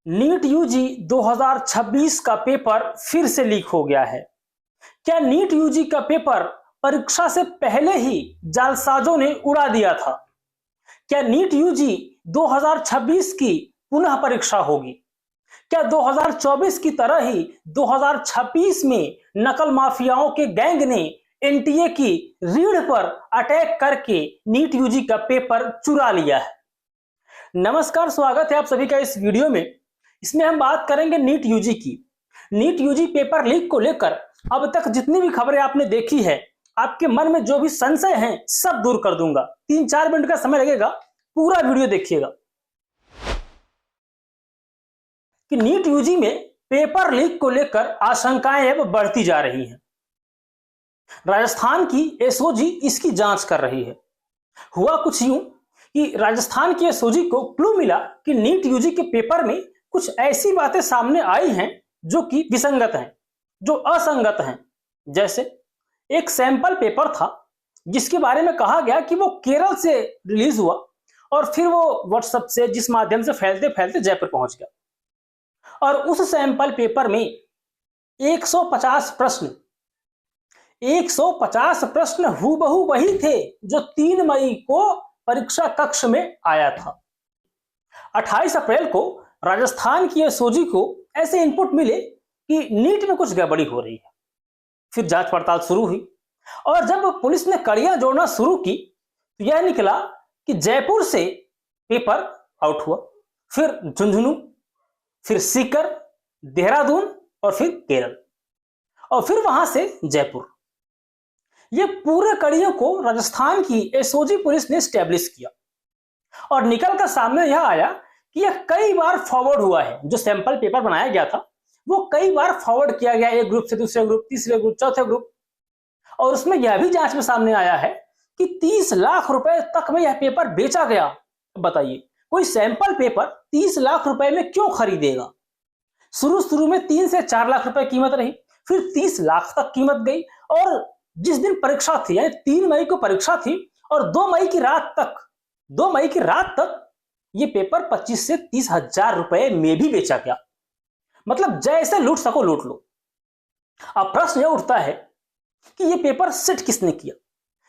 NEET UG 2026 का paper फिर से लीक हो गया है। क्या नीट यूजी का पेपर परीक्षा से पहले ही जालसाजों ने उड़ा दिया था? क्या नीट यूजी 2026 की पुनः परीक्षा होगी? क्या 2024 की तरह ही 2026 में नकल माफियाओं के गैंग ने एनटीए की रीढ़ पर अटैक करके नीट यूजी का पेपर चुरा लिया है? नमस्कार, स्वागत है आप सभी का इस वीडियो में। इसमें हम बात करेंगे नीट यूजी की। नीट यूजी पेपर लीक को लेकर अब तक जितनी भी खबरें आपने देखी है, आपके मन में जो भी संशय हैं सब दूर कर दूंगा। 3-4 मिनट का समय लगेगा, पूरा वीडियो देखिएगा। कि नीट यूजी में पेपर लीक को लेकर आशंकाएं अब बढ़ती जा रही हैं। राजस्थान की एसओजी इसकी जांच कर रही है। हुआ कुछ यूं कि राजस्थान की एसओजी को क्लू मिला कि नीट यूजी के पेपर में कुछ ऐसी बातें सामने आई हैं जो कि विसंगत हैं, जो असंगत हैं। जैसे एक सैंपल पेपर था जिसके बारे में कहा गया कि वो केरल से रिलीज हुआ और फिर वो व्हाट्सएप से जिस माध्यम से फैलते फैलते जयपुर पहुंच गया। और उस सैंपल पेपर में 150 प्रश्न हूबहू वही थे जो 3 मई को परीक्षा कक्ष में आया था। 28 अप्रैल को राजस्थान की एसओजी को ऐसे इनपुट मिले कि नीट में कुछ गड़बड़ी हो रही है। फिर जांच पड़ताल शुरू हुई और जब पुलिस ने कड़ियां जोड़ना शुरू की तो यह निकला कि जयपुर से पेपर आउट हुआ, फिर झुंझुनू, फिर सीकर, देहरादून और फिर केरल और फिर वहां से जयपुर। ये पूरे कड़ियों को राजस्थान की एसओजी पुलिस ने स्टैब्लिश किया और निकल कर सामने यह आया कि यह कई बार फॉरवर्ड हुआ है। जो सैंपल पेपर बनाया गया था वो कई बार फॉरवर्ड किया गया, एक ग्रुप से दूसरे ग्रुप, तीसरे ग्रुप, चौथे ग्रुप। और उसमें यह भी जांच में सामने आया है कि 30 लाख रुपए तक में यह पेपर बेचा गया। बताइए, कोई सैंपल पेपर 30 लाख रुपए में क्यों खरीदेगा? शुरू में 3 से 4 लाख रुपए कीमत रही, फिर 30 लाख तक कीमत गई। और जिस दिन परीक्षा थी, यानी 3 मई को परीक्षा थी और 2 मई की रात तक ये पेपर 25 से 30 हजार रुपए में भी बेचा गया। मतलब जैसे लूट सको लूट लो। अब प्रश्न यह उठता है कि ये पेपर सेट किसने किया?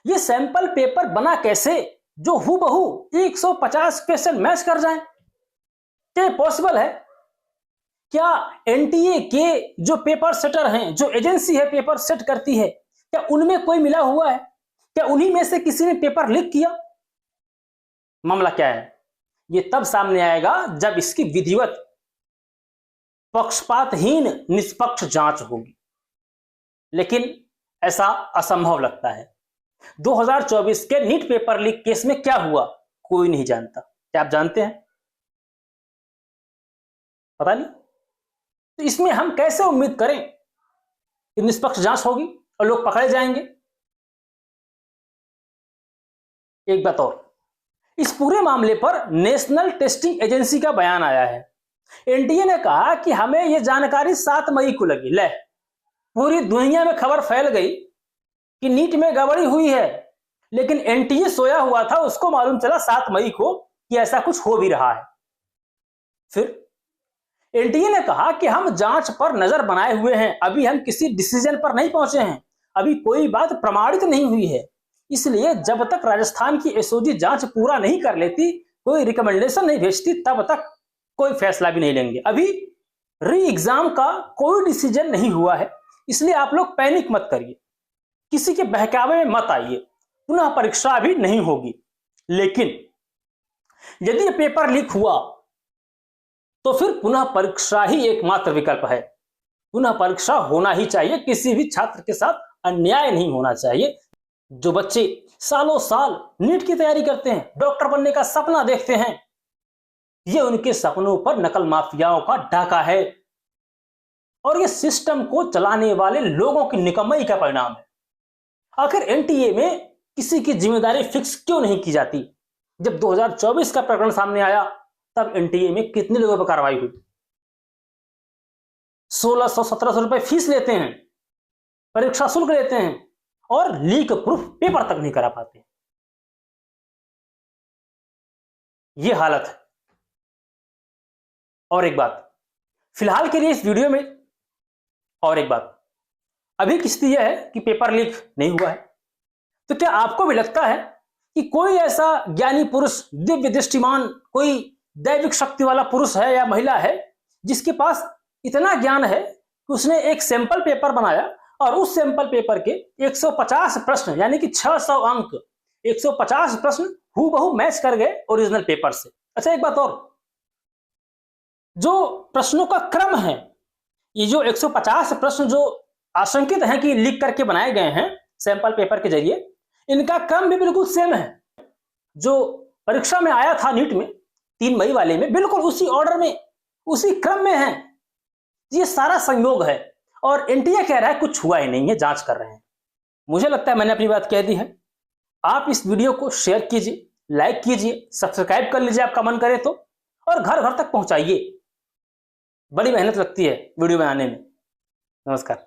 ये सैंपल पेपर बना कैसे जो हूबहू 150 क्वेश्चन मैच कर जाए? क्या पॉसिबल है? क्या एनटीए के जो पेपर सेटर हैं, जो एजेंसी है पेपर सेट करती है, क्या उनमें कोई मिला हुआ है? क्या उन्हीं में से किसी ने पेपर लीक किया? मामला क्या है ये तब सामने आएगा जब इसकी विधिवत, पक्षपातहीन, निष्पक्ष जांच होगी। लेकिन ऐसा असंभव लगता है। 2024 के नीट पेपर लीक केस में क्या हुआ कोई नहीं जानता। क्या आप जानते हैं? पता नहीं। तो इसमें हम कैसे उम्मीद करें कि निष्पक्ष जांच होगी और लोग पकड़े जाएंगे? एक बात और, इस पूरे मामले पर नेशनल टेस्टिंग एजेंसी का बयान आया है। एनटीए ने कहा कि हमें यह जानकारी 7 मई को लगी। ले, पूरी दुनिया में खबर फैल गई कि नीट में गड़बड़ी हुई है, लेकिन एनटीए सोया हुआ था, उसको मालूम चला 7 मई को कि ऐसा कुछ हो भी रहा है। फिर एनटीए ने कहा कि हम जांच पर नजर बनाए हुए हैं, अभी हम किसी डिसीजन पर नहीं पहुंचे हैं, अभी कोई बात प्रमाणित नहीं हुई है, इसलिए जब तक राजस्थान की एसओजी जांच पूरा नहीं कर लेती, कोई रिकमेंडेशन नहीं भेजती, तब तक कोई फैसला भी नहीं लेंगे। अभी री एग्जाम का कोई डिसीजन नहीं हुआ है, इसलिए आप लोग पैनिक मत करिए, किसी के बहकावे में मत आइए, पुनः परीक्षा अभी नहीं होगी। लेकिन यदि ये पेपर लीक हुआ तो फिर पुनः परीक्षा ही एकमात्र विकल्प है। पुनः परीक्षा होना ही चाहिए, किसी भी छात्र के साथ अन्याय नहीं होना चाहिए। जो बच्चे सालों साल नीट की तैयारी करते हैं, डॉक्टर बनने का सपना देखते हैं, ये उनके सपनों पर नकल माफियाओं का डाका है और ये सिस्टम को चलाने वाले लोगों की निकम्मई का परिणाम है। आखिर एनटीए में किसी की जिम्मेदारी फिक्स क्यों नहीं की जाती? जब 2024 का प्रकरण सामने आया तब एनटीए में कितने लोगों पर कार्रवाई हुई? 1600-1700 रुपए फीस लेते हैं, परीक्षा शुल्क लेते हैं और लीक प्रूफ पेपर तक नहीं करा पाते। यह हालत है। और एक बात, फिलहाल के लिए इस वीडियो में और एक बात, अभी की स्थिति यह है कि पेपर लीक नहीं हुआ है। तो क्या आपको भी लगता है कि कोई ऐसा ज्ञानी पुरुष, दिव्य दृष्टिमान, कोई दैविक शक्ति वाला पुरुष है या महिला है जिसके पास इतना ज्ञान है कि उसने एक सैंपल पेपर बनाया और उस सैंपल पेपर के 150 प्रश्न यानी कि 600 अंक, 150 प्रश्न हूबहू मैच कर गए ओरिजिनल पेपर से। अच्छा, एक बात और, जो प्रश्नों का क्रम है, ये जो 150 प्रश्न जो आशंकित हैं कि लीक करके बनाए गए हैं सैंपल पेपर के जरिए, इनका क्रम भी बिल्कुल सेम है जो परीक्षा में आया था नीट में 3 मई वाले में, बिल्कुल उसी ऑर्डर में, उसी क्रम में है। ये सारा संयोग है और एनटीए कह रहा है कुछ हुआ ही नहीं है, जांच कर रहे हैं। मुझे लगता है मैंने अपनी बात कह दी है। आप इस वीडियो को शेयर कीजिए, लाइक कीजिए, सब्सक्राइब कर लीजिए आपका मन करे तो, और घर घर तक पहुंचाइए। बड़ी मेहनत लगती है वीडियो बनाने में। नमस्कार।